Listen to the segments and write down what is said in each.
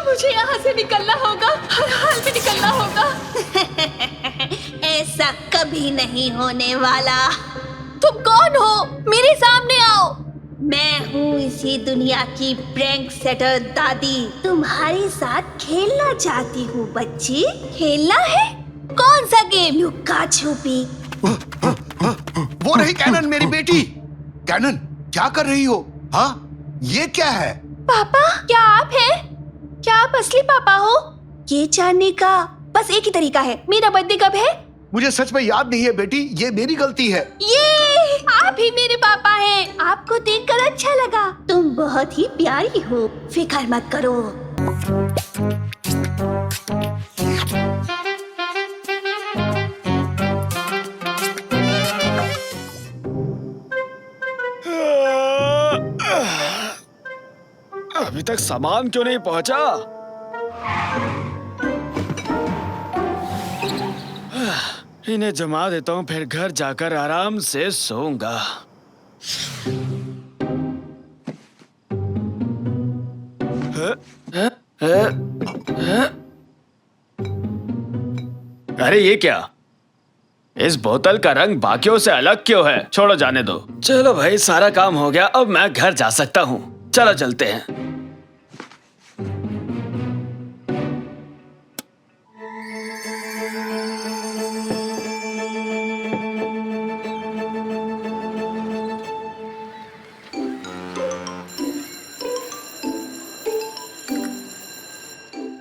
मुझे यहाँ से निकलना होगा, हर हाल में निकलना होगा। ऐसा कभी नहीं होने वाला। तुम कौन हो? मेरे सामने आओ। मैं हूँ इसी दुनिया की प्रैंक सेटर दादी। तुम्हारे साथ खेलना चाहती हूँ बच्ची। खेलना है? कौन सा गेम? लुक्का छुपी। वो रही कैनन, मेरी बेटी। कैनन, क्या कर रही हो? हाँ, ये क्या है? पापा, क्या आप हैं? क्या आप असली पापा हो? ये जानने का बस एक ही तरीका है। मेरा बर्थडे कब है? मुझे सच में याद नहीं है बेटी, ये मेरी गलती है। ये आप ही मेरे पापा हैं। आपको देखकर अच्छा लगा। तुम बहुत ही प्यारी हो, फिक्र मत करो। अभी तक सामान क्यों नहीं पहुंचा? इन्हें जमा देता हूँ, फिर घर जाकर आराम से सोऊंगा। अरे ये क्या? इस बोतल का रंग बाकियों से अलग क्यों है? छोड़ो, जाने दो। चलो भाई, सारा काम हो गया, अब मैं घर जा सकता हूँ। चलो चलते हैं।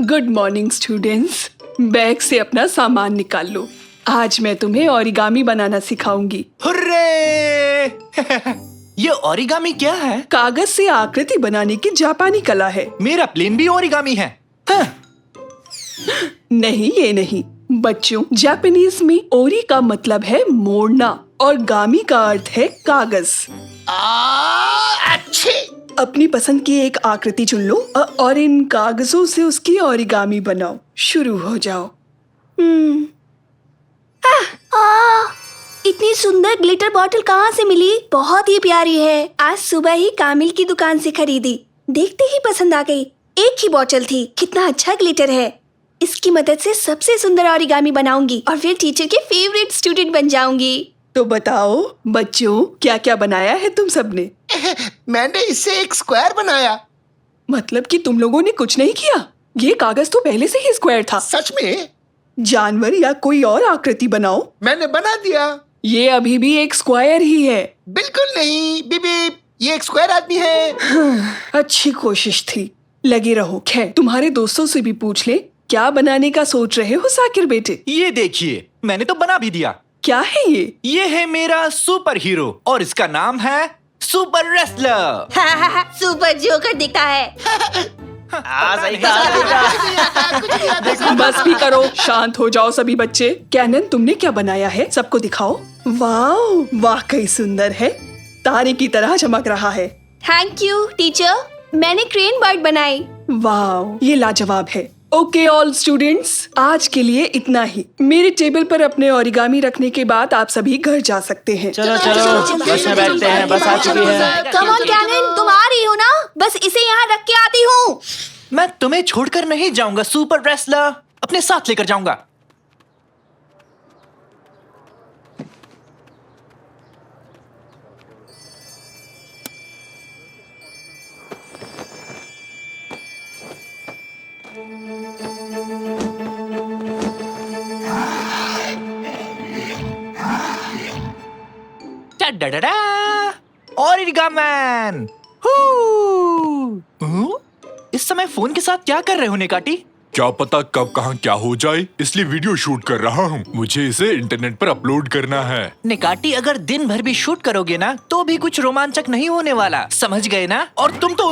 Good morning students. बैग से अपना सामान निकाल लो। आज मैं तुम्हें ओरिगामी बनाना सिखाऊंगी। हुर्रे! ये ओरिगामी क्या है? कागज से आकृति बनाने की जापानी कला है। मेरा प्लेन भी ओरिगामी है। हाँ। नहीं, ये नहीं बच्चों। जापानीज में ओरी का मतलब है मोड़ना और गामी का अर्थ है कागज। अच्छी। अपनी पसंद की एक आकृति चुन लो और इन कागजों से उसकी ओरिगामी बनाओ। शुरू हो जाओ। इतनी सुंदर ग्लिटर बॉटल कहाँ से मिली? बहुत ही प्यारी है। आज सुबह ही कामिल की दुकान से खरीदी। देखते ही पसंद आ गई। एक ही बॉटल थी। कितना अच्छा ग्लिटर है। इसकी मदद से सबसे सुंदर ओरिगामी बनाऊंगी और फिर टीचर के फेवरेट स्टूडेंट बन जाऊंगी। तो बताओ बच्चों, क्या क्या बनाया है तुम सबने? मैंने इससे एक स्क्वायर बनाया। मतलब कि तुम लोगों ने कुछ नहीं किया? ये कागज तो पहले से ही स्क्वायर था। सच में? जानवर या कोई और आकृति बनाओ। मैंने बना दिया। ये अभी भी एक स्क्वायर ही है। बिल्कुल नहीं बीबी, ये एक स्क्वायर आदमी है। अच्छी कोशिश थी। लगे रहो। खैर, तुम्हारे दोस्तों से भी पूछ ले, क्या बनाने का सोच रहे हो साकिर बेटे? ये देखिए, मैंने तो बना भी दिया। क्या है ये? ये है मेरा सुपर हीरो और इसका नाम है सुपर रेसलर। सुपर जोकर दिखता है। बस भी करो, शांत हो जाओ सभी बच्चे। कैनन, तुमने क्या बनाया है? सबको दिखाओ। वाह, वाकई सुंदर है। तारे की तरह चमक रहा है। Thank you teacher. मैंने क्रेन बर्ड बनाई। वाह, ये लाजवाब है। ओके ऑल स्टूडेंट्स, आज के लिए इतना ही। मेरे टेबल पर अपने ओरिगामी रखने के बाद आप सभी घर जा सकते हैं। चलो बस में बैठते हैं, बस आ चुकी है। कम ऑन कैनन, तुम आ रही हो ना? बस इसे यहाँ रख के आती हूँ। मैं तुम्हें छोड़कर नहीं जाऊंगा सुपर रेसलर, अपने साथ लेकर जाऊंगा। डडडा ओरिगामैन। इस समय फोन के साथ क्या कर रहे हो नेकाटी? क्या पता कब कहाँ क्या हो जाए, इसलिए वीडियो शूट कर रहा हूँ। मुझे इसे इंटरनेट पर अपलोड करना है। नेकाटी, अगर दिन भर भी शूट करोगे ना तो भी कुछ रोमांचक नहीं होने वाला, समझ गए ना? और तुम तो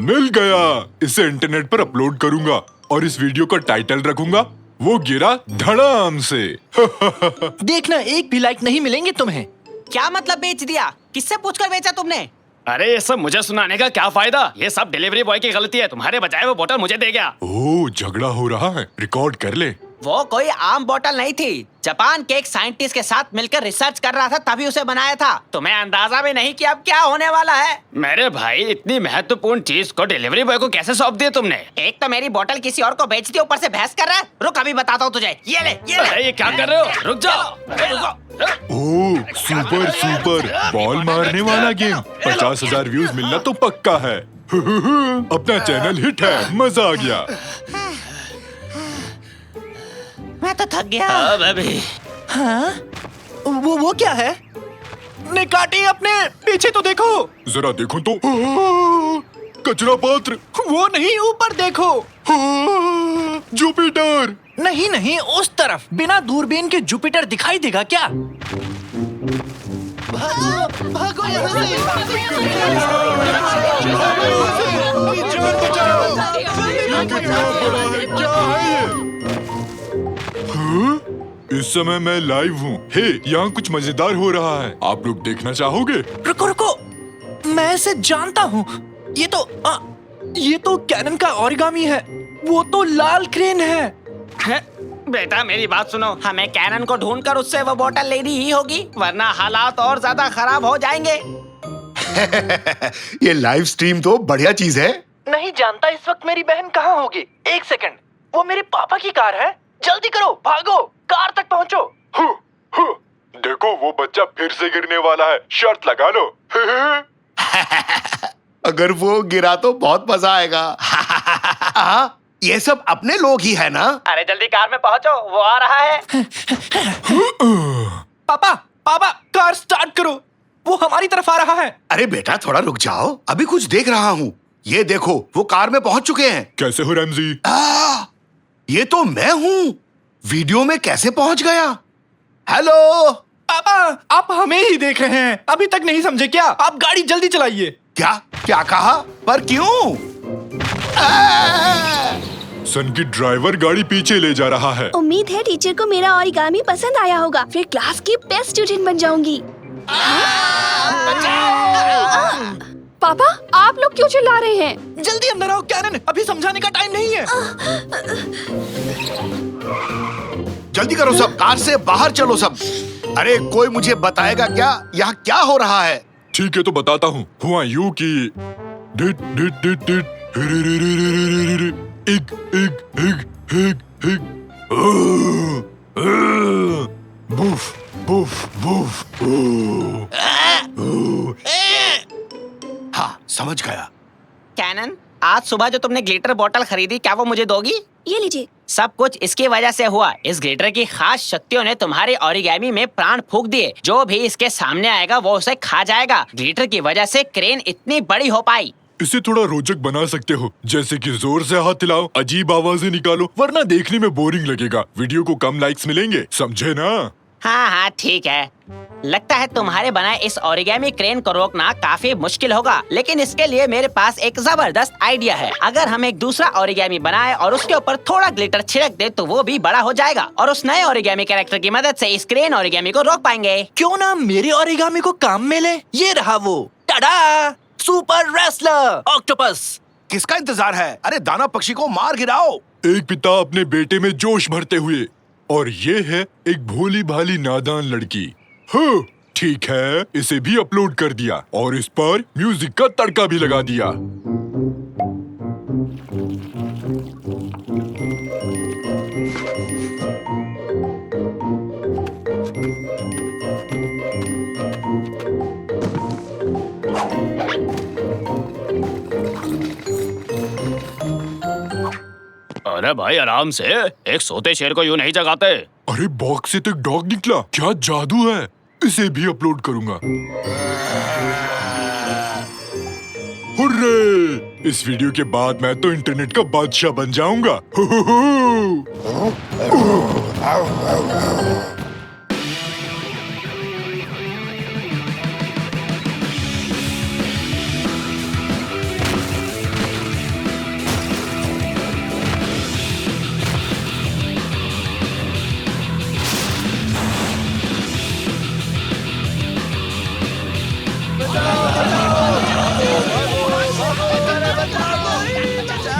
मिल गया। इसे इंटरनेट पर अपलोड करूंगा और इस वीडियो का टाइटल रखूंगा वो गिरा धड़ाम से। देखना, एक भी लाइक नहीं मिलेंगे तुम्हें। क्या मतलब बेच दिया? किससे पूछकर बेचा तुमने? अरे ये सब मुझे सुनाने का क्या फायदा? ये सब डिलीवरी बॉय की गलती है। तुम्हारे बजाय वो बोतल मुझे दे गया। ओह, झगड़ा हो रहा है। रिकॉर्ड कर ले। वो कोई आम बोतल नहीं थी। जापान के एक साइंटिस्ट के साथ मिलकर रिसर्च कर रहा था, तभी उसे बनाया था। तुम्हें अंदाजा भी नहीं कि अब क्या होने वाला है। मेरे भाई, इतनी महत्वपूर्ण चीज को डिलीवरी बॉय को कैसे सौंप दिया तुमने? एक तो मेरी बोतल किसी और को बेच दी, ऊपर से बहस कर रहा है। रुक, अभी बताता हूँ तुझे। ये ले, ये ले। अरे ये क्या कर रहे हो? रुक जाओ। ओह सुपर सुपर, बॉल मारने वाला गेम। 50,000 व्यूज मिलना तो पक्का है। अपना चैनल हिट है, मजा आ गया। मैं तो थक गया। मैं भी। हाँ? वो क्या है? निकाटी, अपने पीछे तो देखो। जरा देखो तो। कचरा पात्र। वो नहीं, ऊपर देखो। जुपिटर। नहीं नहीं, उस तरफ। बिना दूरबीन के जुपिटर दिखाई देगा क्या? भागो यहाँ से। क्या है ये? हाँ? इस समय मैं लाइव हूँ। हे, यहाँ कुछ मजेदार हो रहा है। आप लोग देखना चाहोगे? रुको रुको, मैं इसे जानता हूँ। ये तो कैनन का ओरिगामी है। वो तो लाल क्रेन है। बेटा मेरी बात सुनो, हमें कैनन को ढूंढकर उससे वो बोतल लेनी ही होगी, वरना हालात और ज्यादा खराब हो जाएंगे। ये लाइव स्ट्रीम तो बढ़िया चीज है। नहीं जानता इस वक्त मेरी बहन कहाँ होगी। एक सेकंड, वो मेरे पापा की कार है। जल्दी करो, भागो, कार तक पहुँचो। देखो, वो बच्चा फिर से गिरने वाला है। शर्त लगा लो। अगर वो गिरा तो बहुत मजा आएगा। ये सब अपने लोग ही है ना? अरे जल्दी कार में पहुंचो, वो आ रहा है। पापा पापा, कार स्टार्ट करो, वो हमारी तरफ आ रहा है। अरे बेटा थोड़ा रुक जाओ, अभी कुछ देख रहा हूँ। ये देखो, वो कार में पहुंच चुके हैं। कैसे हो रैमजी? ये तो मैं हूँ। वीडियो में कैसे पहुंच गया? हेलो पापा, आप हमें ही देख रहे हैं, अभी तक नहीं समझे क्या? आप गाड़ी जल्दी चलाइए। क्या क्या कहा? पर क्यों? सन की ड्राइवर गाड़ी पीछे ले जा रहा है। उम्मीद है टीचर को मेरा ओरिगामी पसंद आया होगा, फिर क्लास की बेस्ट स्टूडेंट बन जाऊंगी। पापा, आप लोग क्यों चिल्ला रहे हैं? जल्दी अंदर आओ कैनन, अभी समझाने का टाइम नहीं है। जल्दी करो सब, कार से बाहर चलो सब। अरे कोई मुझे बताएगा क्या यहाँ क्या हो रहा है? ठीक है तो बताता हूँ। हुआ यूं कि डिट डिट डिट डिट इग इग इग इग इग बुफ बुफ बुफ। हाँ समझ गया। कैनन, आज सुबह जो तुमने ग्लिटर बोतल खरीदी, क्या वो मुझे दोगी? ये लीजिए। सब कुछ इसकी वजह से हुआ। इस ग्लिटर की खास शक्तियों ने तुम्हारे ओरिगामी में प्राण फूंक दिए। जो भी इसके सामने आएगा वो उसे खा जाएगा। ग्लिटर की वजह से क्रेन इतनी बड़ी हो पाई। इसे थोड़ा रोचक बना सकते हो, जैसे कि जोर से हाथ हिलाओ, अजीब आवाजें निकालो, वरना देखने में बोरिंग लगेगा। वीडियो को कम लाइक्स मिलेंगे, समझे ना? हाँ हाँ ठीक है। लगता है तुम्हारे बनाए इस ओरिगामी क्रेन को रोकना काफी मुश्किल होगा, लेकिन इसके लिए मेरे पास एक जबरदस्त आइडिया है। अगर हम एक दूसरा ओरिगामी बनाए और उसके ऊपर थोड़ा ग्लिटर छिड़क दे तो वो भी बड़ा हो जाएगा और उस नए ओरिगामी कैरेक्टर की मदद से इस क्रेन ओरिगामी को रोक पाएंगे। क्यों ना मेरे ओरिगामी को काम में ले। ये रहा वो, टाडा, सुपर रेसलर ऑक्टोपस। किसका इंतजार है? अरे दाना पक्षी को मार गिराओ। एक पिता अपने बेटे में जोश भरते हुए, और ये है एक भोली भाली नादान लड़की। हाँ, ठीक है, इसे भी अपलोड कर दिया और इस पर म्यूजिक का तड़का भी लगा दिया। अरे भाई आराम से, एक सोते शेर को यूं नहीं जगाते। अरे बॉक्स से तो एक डॉग निकला, क्या जादू है। इसे भी अपलोड करूंगा। हुर्रे! इस वीडियो के बाद मैं तो इंटरनेट का बादशाह बन जाऊंगा।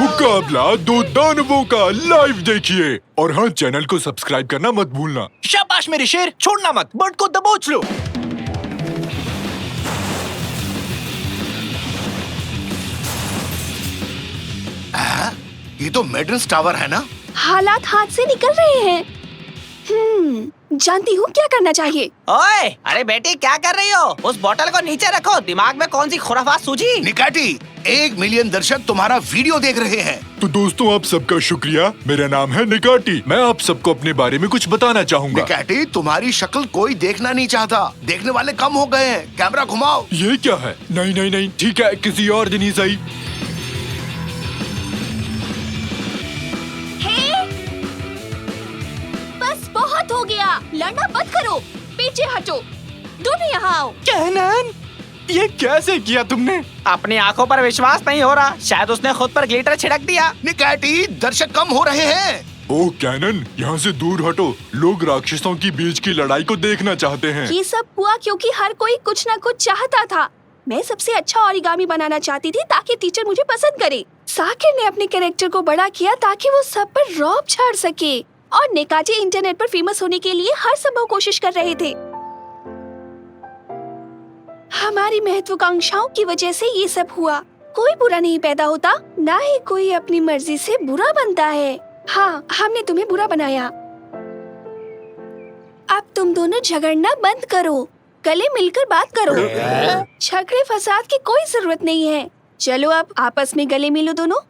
मुक्का मुकाबला दो दानवों का लाइव देखिए और हाँ, चैनल को सब्सक्राइब करना मत भूलना। शाबाश मेरे शेर, छोड़ना मत, बर्ड को दबोच लो। ये तो मेड्रस टावर है ना? हालात हाथ से निकल रहे हैं। जानती हूँ क्या करना चाहिए। ओए, अरे बेटी क्या कर रही हो? उस बोतल को नीचे रखो। दिमाग में कौन सी खुराफात सूझी? निकाटी, 1 मिलियन दर्शक तुम्हारा वीडियो देख रहे हैं। तो दोस्तों, आप सबका शुक्रिया। मेरा नाम है निकाटी। मैं आप सबको अपने बारे में कुछ बताना चाहूँगा। निकाटी, तुम्हारी शक्ल कोई देखना नहीं चाहता। देखने वाले कम हो गए हैं। कैमरा घुमाओ। ये क्या है? नहीं नहीं नहीं, ठीक है, किसी और दिन ही सही। बस बहुत हो गया, लड़ना बंद करो, पीछे हटो, दोनों यहाँ आओ। कैनन, ये कैसे किया तुमने? अपनी आंखों पर विश्वास नहीं हो रहा। शायद उसने खुद पर ग्लिटर छिड़क दिया। निकाटी, दर्शक कम हो रहे हैं। ओह कैनन, यहाँ से दूर हटो। लोग राक्षसों की बीच की लड़ाई को देखना चाहते हैं। ये सब हुआ क्योंकि हर कोई कुछ न कुछ चाहता था। मैं सबसे अच्छा ओरिगामी बनाना चाहती थी ताकि टीचर मुझे पसंद करे। साकिर ने अपने कैरेक्टर को बड़ा किया ताकि वो सब पर रौब झाड़ सके, और निकाटी इंटरनेट पर फेमस होने के लिए हर संभव कोशिश कर रहे थे। हमारी महत्वाकांक्षाओं की वजह से ये सब हुआ। कोई बुरा नहीं पैदा होता, ना ही कोई अपनी मर्जी से बुरा बनता है। हाँ, हमने तुम्हें बुरा बनाया। अब तुम दोनों झगड़ना बंद करो, गले मिलकर बात करो। झगड़े फसाद की कोई जरूरत नहीं है। चलो अब आपस में गले मिलो दोनों।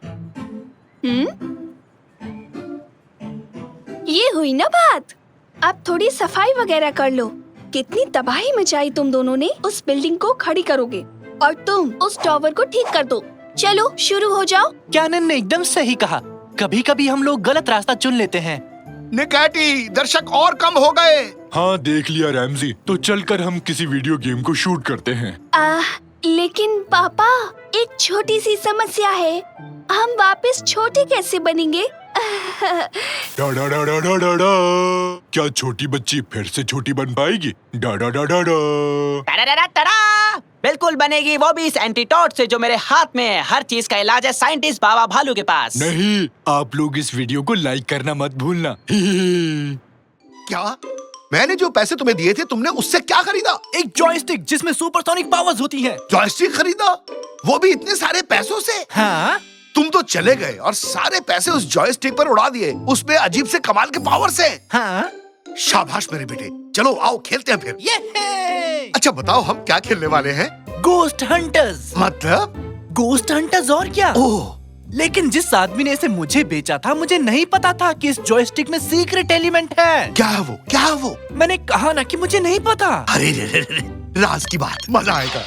ये हुई ना बात। अब थोड़ी सफाई वगैरह कर लो। कितनी तबाही मचाई तुम दोनों ने। उस बिल्डिंग को खड़ी करोगे और तुम उस टावर को ठीक कर दो। चलो शुरू हो जाओ। कैनन ने एकदम सही कहा। कभी कभी हम लोग गलत रास्ता चुन लेते हैं। निकाटी, दर्शक और कम हो गए। हाँ, देख लिया रैमजी। तो चलकर हम किसी वीडियो गेम को शूट करते हैं। लेकिन पापा, एक छोटी सी समस्या है। हम वापस छोटे कैसे बनेंगे? डा डा डा डा डा डा डा। क्या छोटी बच्ची फिर से छोटी बन पाएगी? डा डा डा डा डा। टड़ा-डड़ा-टड़ा। बिल्कुल बनेगी, वो भी इस एंटीडोट से जो मेरे हाथ में है। हर चीज का इलाज है साइंटिस्ट बाबा भालू के पास। नहीं, आप लोग इस वीडियो को लाइक करना मत भूलना। क्या? मैंने जो पैसे तुम्हें दिए थे, तुमने उससे क्या खरीदा? एक जॉयस्टिक जिसमें सुपरसोनिक पावर्स होती हैं। जॉयस्टिक खरीदा? वो भी इतने सारे पैसों से? हाँ? तुम तो चले गए और सारे पैसे उस जॉयस्टिक पर उड़ा दिए। उसमें अजीब से कमाल के पावर्स हैं। हाँ? शाबाश मेरे बेटे। चलो आओ खेलते हैं फिर। ये अच्छा बताओ, हम क्या खेलने वाले हैं? Ghost hunters. मतलब? गोस्ट हंटर्स और क्या? ओह, लेकिन जिस आदमी ने इसे मुझे बेचा था, मुझे नहीं पता था कि इस जॉयस्टिक में सीक्रेट एलिमेंट है। क्या है वो? क्या है वो? मैंने कहा ना कि मुझे नहीं पता। अरे रे रे रे, राज की बात, मजा आएगा।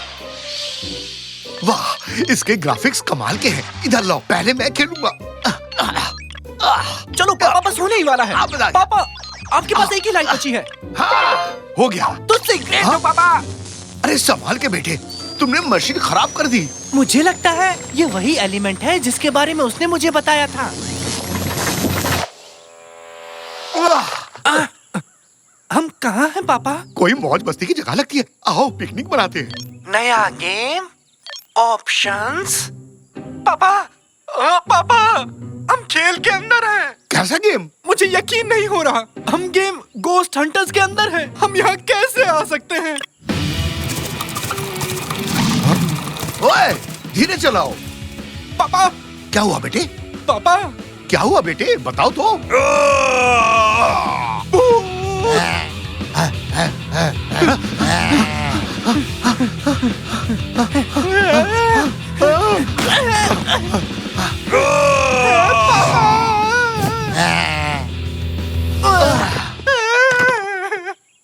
वाह, इसके ग्राफिक्स कमाल के हैं। इधर लाओ, पहले मैं खेलूंगा। चलो पापा, बस होने ही वाला है। आप बताइए। पापा, आपके पास एक ही लाइट बची है। हाँ, हो गया। तुझसे ग्रेट हो पापा। अरे संभाल के बेटे, तुमने मशीन खराब कर दी। मुझे लगता है ये वही एलिमेंट है जिसके बारे में उसने मुझे बताया था। हम कहाँ हैं पापा? कोई मौज मस्ती की जगह लगती है। आओ पिकनिक मनाते हैं। नया गेम, ऑप्शंस। पापा, पापा, हम खेल के अंदर हैं। कैसा गेम? मुझे यकीन नहीं हो रहा। हम गेम गोस्ट हंटर्स के अंदर हैं। हम यहाँ कैसे आ सकते हैं? ओए, धीरे चलाओ। पापा, क्या हुआ बेटे? पापा, क्या हुआ बेटे? बताओ तो।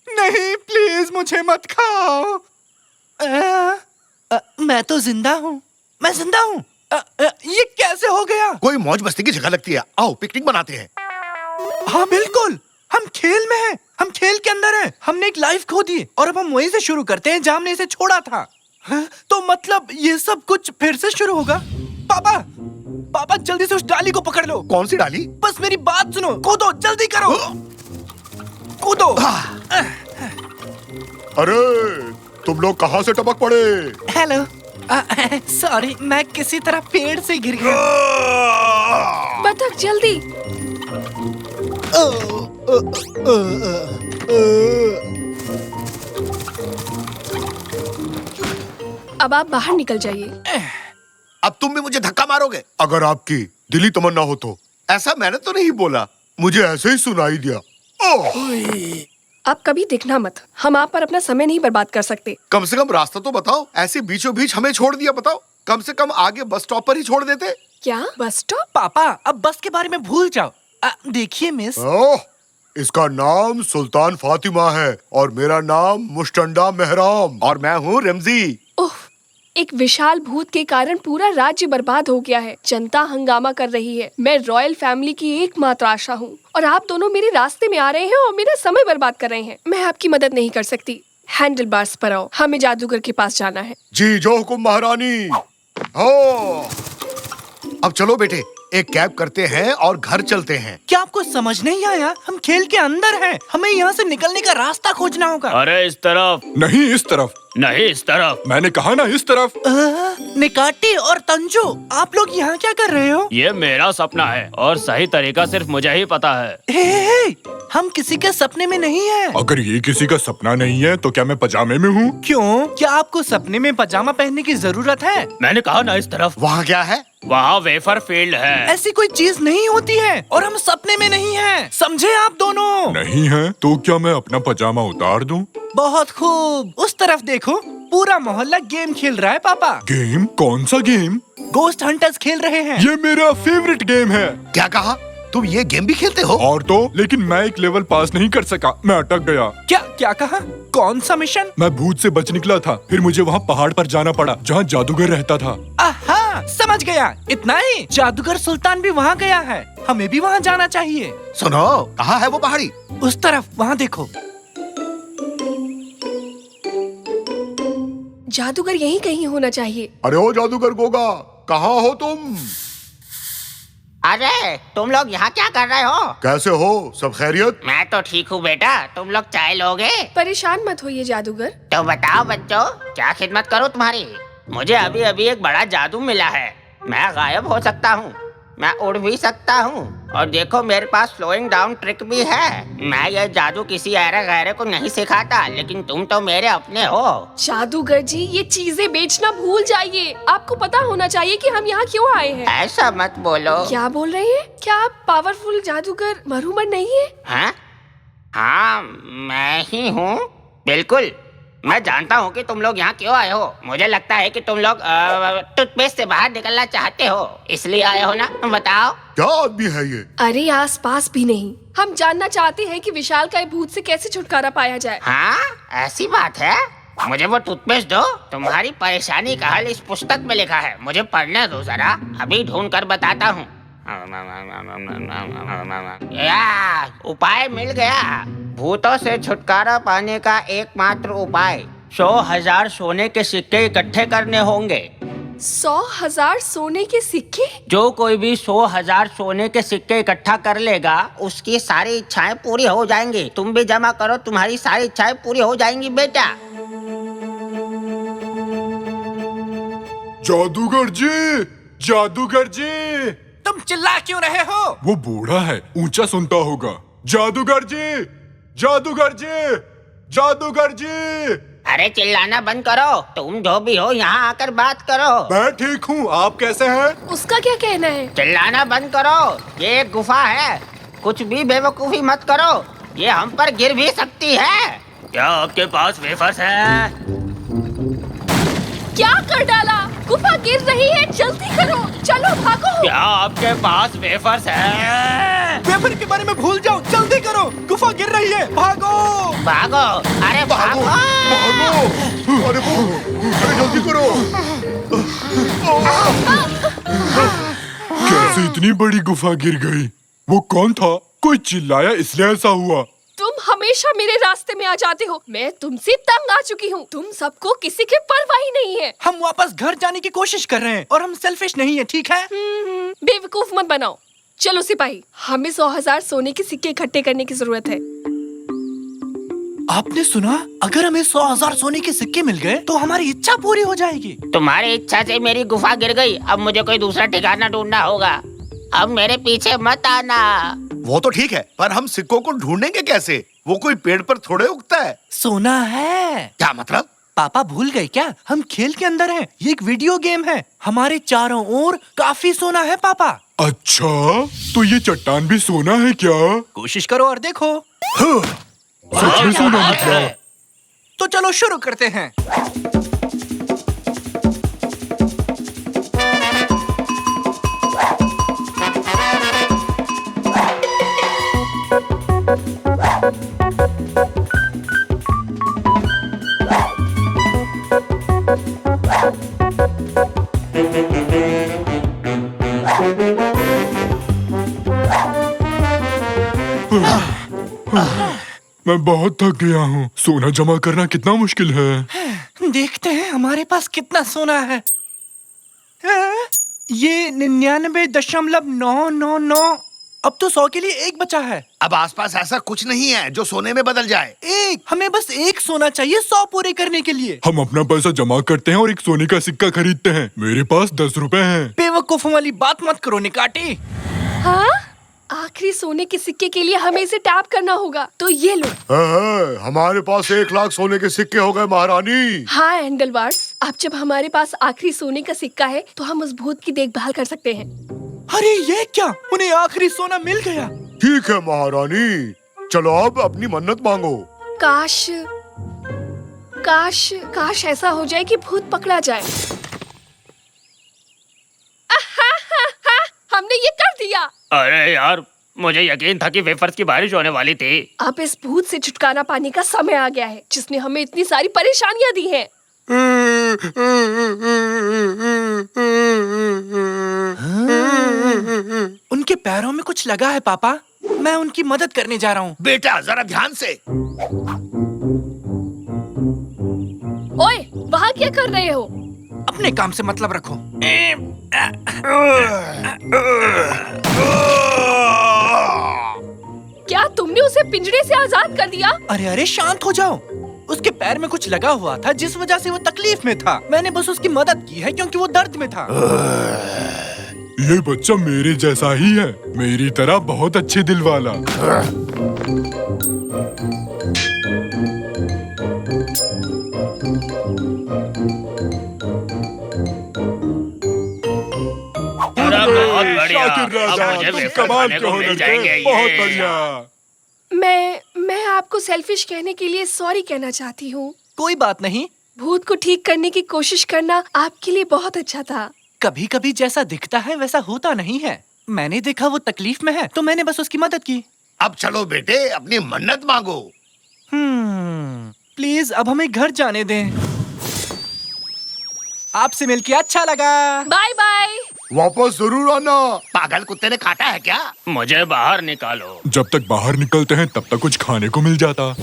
नहीं, प्लीज मुझे मत खाओ। मैं तो जिंदा हूँ। मैं जिंदा हूँ। ये कैसे हो गया? कोई मौज मस्ती की जगह लगती है। आओ पिकनिक मनाते हैं। हाँ बिल्कुल, हम खेल में हैं। हम खेल के अंदर हैं। हमने एक लाइफ खो दी और अब हम वहीं से शुरू करते हैं जहाँ हमने इसे छोड़ा था। हाँ? तो मतलब ये सब कुछ फिर से शुरू होगा? पापा, पापा जल्दी से उस डाली को पकड़ लो। कौन सी डाली? बस मेरी बात सुनो। कूदो, जल्दी करो। कूदो। अरे तुम लोग कहाँ से टपक पड़े? हेलो, सॉरी, मैं किसी तरह पेड़ से गिर गया। बतख जल्दी। अब आप बाहर निकल जाइए। अब तुम भी मुझे धक्का मारोगे? अगर आपकी दिली तमन्ना हो तो। ऐसा मैंने तो नहीं बोला, मुझे ऐसे ही सुनाई दिया। ओह! आप कभी दिखना मत, हम आप पर अपना समय नहीं बर्बाद कर सकते। कम से कम रास्ता तो बताओ, ऐसे बीचों बीच हमें छोड़ दिया बताओ। कम से कम आगे बस स्टॉप पर ही छोड़ देते। क्या बस स्टॉप? पापा, अब बस के बारे में भूल जाओ। देखिए मिस, ओह, इसका नाम सुल्तान फातिमा है और मेरा नाम मुस्टंडा मेहराम और मैं हूँ रमजी। ओह, एक विशाल भूत के कारण पूरा राज्य बर्बाद हो गया है। जनता हंगामा कर रही है। मैं रॉयल फैमिली की एकमात्र आशा हूँ और आप दोनों मेरे रास्ते में आ रहे हैं और मेरा समय बर्बाद कर रहे हैं। मैं आपकी मदद नहीं कर सकती। हैंडल बार्स पर आओ, हमें जादूगर के पास जाना है। जी जो हुकुम महारानी। हो, अब चलो बेटे, एक कैब करते हैं और घर चलते हैं। क्या आपको समझ नहीं आया? हम खेल के अंदर हैं। हमें यहाँ से निकलने का रास्ता खोजना होगा। अरे इस तरफ नहीं इस तरफ। नहीं, इस तरफ। मैंने कहा ना इस तरफ। निकाटी और तंजो, आप लोग यहाँ क्या कर रहे हो? ये मेरा सपना है और सही तरीका सिर्फ मुझे ही पता है। हे, हम किसी के सपने में नहीं हैं। अगर ये किसी का सपना नहीं है तो क्या मैं पजामे में हूँ? क्यों? क्या आपको सपने में पजामा पहनने की जरूरत है? मैंने कहा ना इस तरफ। वहाँ क्या है? वहाँ वेफर फील्ड है। ऐसी कोई चीज नहीं होती है और हम सपने में नहीं हैं। समझे आप दोनों? नहीं है तो क्या मैं अपना पजामा उतार दूँ? बहुत खूब, उस तरफ देखो, पूरा मोहल्ला गेम खेल रहा है पापा। गेम? कौन सा गेम? गोस्ट हंटर्स खेल रहे हैं। ये मेरा फेवरेट गेम है। क्या कहा? तुम ये गेम भी खेलते हो? और तो, लेकिन मैं एक लेवल पास नहीं कर सका, मैं अटक गया। क्या क्या कहा? कौन सा मिशन? मैं भूत से बच निकला था, फिर मुझे वहाँ पहाड़ पर जाना पड़ा जहाँ जादूगर रहता था। आहा, समझ गया। इतना ही? जादूगर सुल्तान भी वहाँ गया है, हमें भी वहाँ जाना चाहिए। सुनो, कहाँ है वो पहाड़ी? उस तरफ, वहाँ देखो। जादूगर यहीं कहीं होना चाहिए। अरे ओ जादूगर गोगा, कहाँ हो तुम? अरे तुम लोग यहाँ क्या कर रहे हो? कैसे हो? सब खैरियत? मैं तो ठीक हूँ बेटा, तुम लोग चाय लोगे? परेशान मत होइए जादूगर। तो बताओ बच्चों, क्या खिदमत करूँ तुम्हारी? मुझे अभी अभी एक बड़ा जादू मिला है। मैं गायब हो सकता हूँ, मैं उड़ भी सकता हूँ और देखो मेरे पास स्लोइंग डाउन ट्रिक भी है। मैं ये जादू किसी ऐरे गैरे को नहीं सिखाता, लेकिन तुम तो मेरे अपने हो। जादूगर जी, ये चीजें बेचना भूल जाइए। आपको पता होना चाहिए कि हम यहाँ क्यों आए हैं। ऐसा मत बोलो। क्या बोल रहे हैं? क्या आप पावरफुल जादूगर मरूमर नहीं है? हाँ हाँ, मैं ही हूँ, बिल्कुल। मैं जानता हूँ कि तुम लोग यहाँ क्यों आए हो। मुझे लगता है कि तुम लोग टूथपेस्ट से बाहर निकलना चाहते हो, इसलिए आए हो ना? बताओ। क्या आदमी है ये? अरे आस पास भी नहीं। हम जानना चाहते हैं कि विशालकाय भूत से कैसे छुटकारा पाया जाए। हाँ, ऐसी बात है। मुझे वो टूथपेस्ट दो। तुम्हारी परेशानी का हल इस पुस्तक में लिखा है, मुझे पढ़ने दो जरा, अभी ढूंढ कर बताता हूँ। उपाय मिल गया। भूतों से छुटकारा पाने का एकमात्र उपाय 100,000 सोने के सिक्के इकट्ठे करने होंगे। 100,000 सोने के सिक्के? जो कोई भी 100,000 सोने के सिक्के इकट्ठा कर लेगा, उसकी सारी इच्छाएं पूरी हो जाएंगी। तुम भी जमा करो, तुम्हारी सारी इच्छाएं पूरी हो जाएंगी बेटा। जादूगर जी, जादूगर जी। तुम चिल्ला क्यों रहे हो? वो बूढ़ा है, ऊंचा सुनता होगा। जादूगर जी, जादूगर जी, जादूगर जी। अरे चिल्लाना बंद करो, तुम जो भी हो यहाँ आकर बात करो। मैं ठीक हूँ, आप कैसे हैं? उसका क्या कहना है? चिल्लाना बंद करो, ये एक गुफा है, कुछ भी बेवकूफी मत करो, ये हम पर गिर भी सकती है। क्या आपके पास वेफर्स है? क्या कर डाला? गुफा गिर रही है, जल्दी करो, चलो भागो। क्या आपके पास वेफर्स है? वेफर के बारे में भूल जाओ, जल्दी करो, गुफा गिर रही है, भागो भागो, अरे भागो, भागो! अरे जल्दी करो! कैसे इतनी बड़ी गुफा गिर गई? वो कौन था? कोई चिल्लाया इसलिए ऐसा हुआ। तुम हमेशा मेरे रास्ते में आ जाते हो। मैं तुमसे तंग आ चुकी हूँ। तुम सबको किसी की परवाह ही नहीं है। हम वापस घर जाने की कोशिश कर रहे हैं और हम सेल्फिश नहीं है, ठीक है? बेवकूफ मत बनाओ। चलो सिपाही, हमें 100,000 सोने के सिक्के इकट्ठे करने की जरूरत है। आपने सुना? अगर हमें 100,000 सोने के सिक्के मिल गए तो हमारी इच्छा पूरी हो जाएगी। तुम्हारी इच्छा से मेरी गुफा गिर गई। अब मुझे कोई दूसरा ठिकाना ढूंढना होगा। अब मेरे पीछे मत आना। वो तो ठीक है, पर हम सिक्कों को ढूंढेंगे कैसे? वो कोई पेड़ पर थोड़े उगता है। सोना है। क्या मतलब? पापा भूल गए क्या? हम खेल के अंदर हैं। ये एक वीडियो गेम है। हमारे चारों ओर काफी सोना है पापा। अच्छा, तो ये चट्टान भी सोना है क्या? कोशिश करो और देखो। सच में सोना निकला। तो चलो शुरू करते हैं। मैं बहुत थक गया हूँ। सोना जमा करना कितना मुश्किल है। देखते हैं हमारे पास कितना सोना है। ये 99.999। अब तो 100 के लिए एक बचा है। अब आसपास ऐसा कुछ नहीं है जो सोने में बदल जाए। एक, हमें बस एक सोना चाहिए 100 पूरे करने के लिए। हम अपना पैसा जमा करते हैं और एक सोने का सिक्का खरीदते हैं। मेरे पास 10 रुपए हैं। बेवकूफों वाली बात मत करो निकाटी। हाँ, आखिरी सोने के सिक्के के लिए हमें इसे टैप करना होगा। तो ये लो। हमारे पास 1 लाख सोने के सिक्के हो गए महारानी। हाँ एंडलवार्ड्स, अब जब हमारे पास आखिरी सोने का सिक्का है तो हम उस भूत की देखभाल कर सकते हैं। अरे ये क्या? उन्हें आखिरी सोना मिल गया। ठीक है महारानी, चलो अब अपनी मन्नत मांगो। काश काश काश ऐसा हो जाए कि भूत पकड़ा जाए। हमने ये कर दिया। अरे यार, मुझे यकीन था कि वेफर्स की बारिश होने वाली थी। अब इस भूत से छुटकारा पाने का समय आ गया है, जिसने हमें इतनी सारी परेशानियां दी हैं। उनके पैरों में कुछ लगा है पापा। मैं उनकी मदद करने जा रहा हूँ। बेटा जरा ध्यान से। ओए, वहाँ क्या कर रहे हो? अपने काम से मतलब रखो। क्या तुमने उसे पिंजरे से आजाद कर दिया? अरे अरे शांत हो जाओ। उसके पैर में कुछ लगा हुआ था जिस वजह से वो तकलीफ में था। मैंने बस उसकी मदद की है क्योंकि वो दर्द में था। ये बच्चा मेरे जैसा ही है, मेरी तरह बहुत अच्छे दिल वाला। बहुत बढ़िया। शाकिर अब राजा, मुझे तुम वेफर कमाल खाने के को हो मिल लड़के। जाएंगे। बहुत ये। बढ़िया। मैं आपको सेल्फिश कहने के लिए सॉरी कहना चाहती हूँ। कोई बात नहीं। भूत को ठीक करने की कोशिश करना आपके लिए बहुत अच्छा था। कभी कभी जैसा दिखता है वैसा होता नहीं है। मैंने देखा वो तकलीफ में है तो मैंने बस उसकी मदद की। अब चलो बेटे, अपनी मन्नत मांगो। प्लीज अब हमें घर जाने दें। आपसे मिलके अच्छा लगा। Bye bye. वापस जरूर आना। पागल कुत्ते ने काटा है क्या? मुझे बाहर निकालो। जब तक बाहर निकलते हैं तब तक कुछ खाने को मिल जाता।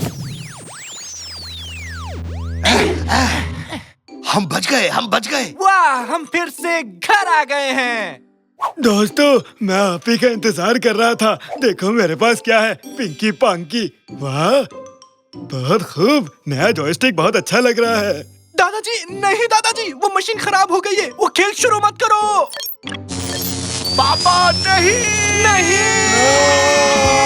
हम बच गए, हम बच गए। वाह, हम फिर से घर आ गए हैं। दोस्तों, मैं आप ही का इंतजार कर रहा था। देखो मेरे पास क्या है, पिंकी पांकी। वाह, बहुत खूब। नया जॉयस्टिक बहुत अच्छा लग रहा है। दादाजी नहीं, दादाजी वो मशीन खराब हो गई है। वो खेल शुरू मत करो। पापा नहीं। नहीं।